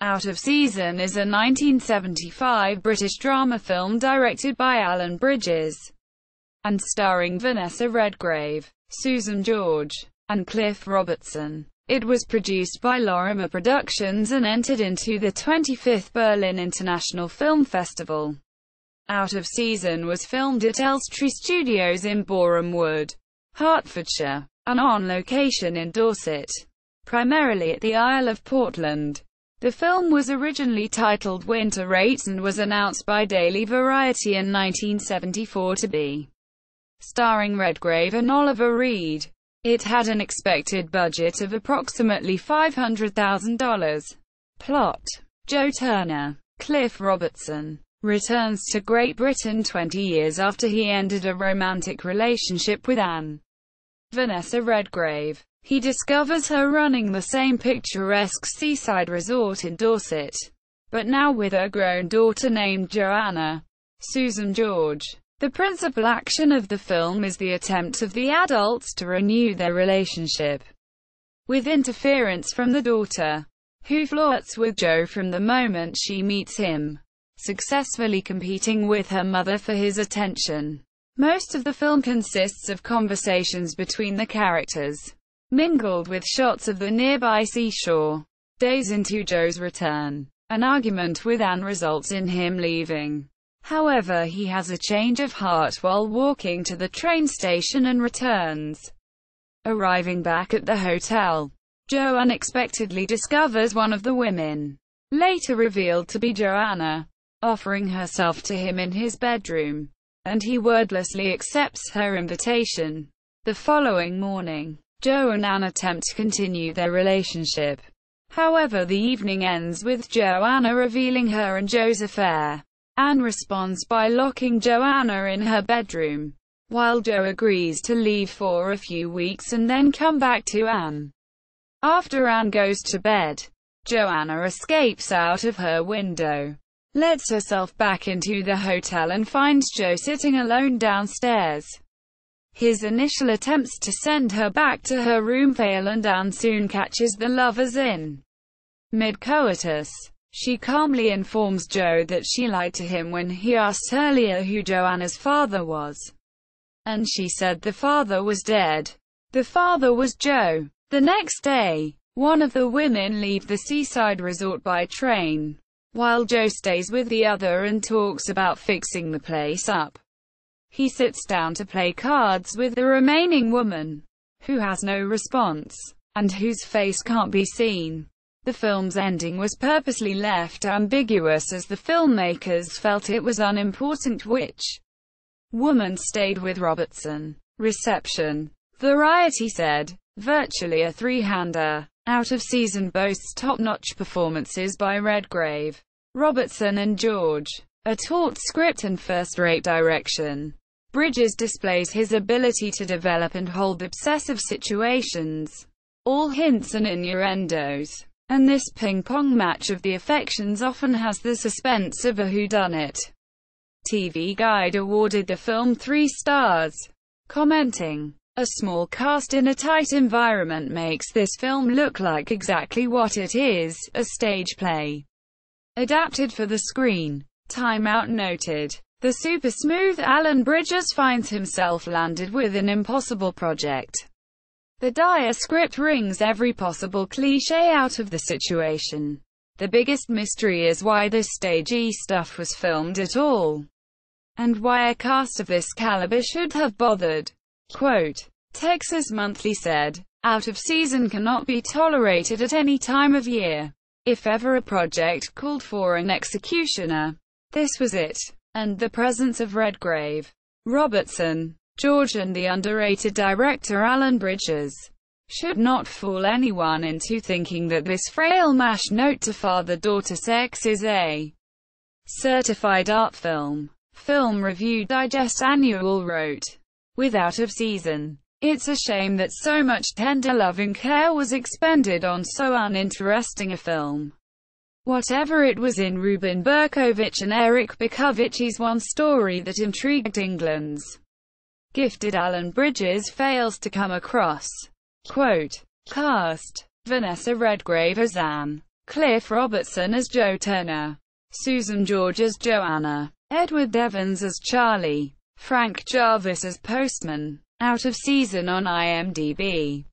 Out of Season is a 1975 British drama film directed by Alan Bridges and starring Vanessa Redgrave, Susan George, and Cliff Robertson. It was produced by Lorimar Productions and entered into the 25th Berlin International Film Festival. Out of Season was filmed at Elstree Studios in Borehamwood, Hertfordshire, and on location in Dorset, primarily at the Isle of Portland. The film was originally titled Winter Rates and was announced by Daily Variety in 1974 to be starring Redgrave and Oliver Reed. It had an expected budget of approximately $500,000. Plot: Joe Turner, Cliff Robertson, returns to Great Britain 20 years after he ended a romantic relationship with Vanessa Redgrave. He discovers her running the same picturesque seaside resort in Dorset, but now with a grown daughter named Joanna. Susan George. The principal action of the film is the attempt of the adults to renew their relationship, with interference from the daughter, who flirts with Joe from the moment she meets him, successfully competing with her mother for his attention. Most of the film consists of conversations between the characters, mingled with shots of the nearby seashore. Days into Joe's return, an argument with Anne results in him leaving. However, he has a change of heart while walking to the train station and returns. Arriving back at the hotel, Joe unexpectedly discovers one of the women, later revealed to be Joanna, offering herself to him in his bedroom, and he wordlessly accepts her invitation. The following morning, Joe and Anne attempt to continue their relationship. However, the evening ends with Joanna revealing her and Joe's affair. Anne responds by locking Joanna in her bedroom, while Joe agrees to leave for a few weeks and then come back to Anne. After Anne goes to bed, Joanna escapes out of her window, lets herself back into the hotel and finds Joe sitting alone downstairs. His initial attempts to send her back to her room fail and Anne soon catches the lovers in mid-coitus. She calmly informs Joe that she lied to him when he asked earlier who Joanna's father was, and she said the father was dead. The father was Joe. The next day, one of the women leave the seaside resort by train, while Joe stays with the other and talks about fixing the place up. He sits down to play cards with the remaining woman, who has no response, and whose face can't be seen. The film's ending was purposely left ambiguous as the filmmakers felt it was unimportant which woman stayed with Robertson. Reception. Variety said, virtually a three-hander. Out of Season boasts top-notch performances by Redgrave, Robertson and George, a taut script and first-rate direction. Bridges displays his ability to develop and hold obsessive situations, all hints and innuendos, and this ping-pong match of the affections often has the suspense of a whodunit. TV Guide awarded the film 3 stars, commenting, "A small cast in a tight environment makes this film look like exactly what it is, a stage play adapted for the screen." Time Out noted, "The super-smooth Alan Bridges finds himself landed with an impossible project. The dire script wrings every possible cliché out of the situation. The biggest mystery is why this stagey stuff was filmed at all, and why a cast of this caliber should have bothered." Quote, Texas Monthly said, "Out of Season cannot be tolerated at any time of year. If ever a project called for an executioner, this was it." And the presence of Redgrave, Robertson, George and the underrated director Alan Bridges should not fool anyone into thinking that this frail mash note to father-daughter sex is a certified art film. Film Review Digest Annual wrote, "With Out of Season, it's a shame that so much tender loving care was expended on so uninteresting a film. Whatever it was in Ruben Berkovich and Eric Berkovich's one story that intrigued England's gifted Alan Bridges fails to come across." Quote, Cast: Vanessa Redgrave as Anne, Cliff Robertson as Joe Turner, Susan George as Joanna, Edward Evans as Charlie, Frank Jarvis as Postman. Out of season on IMDb.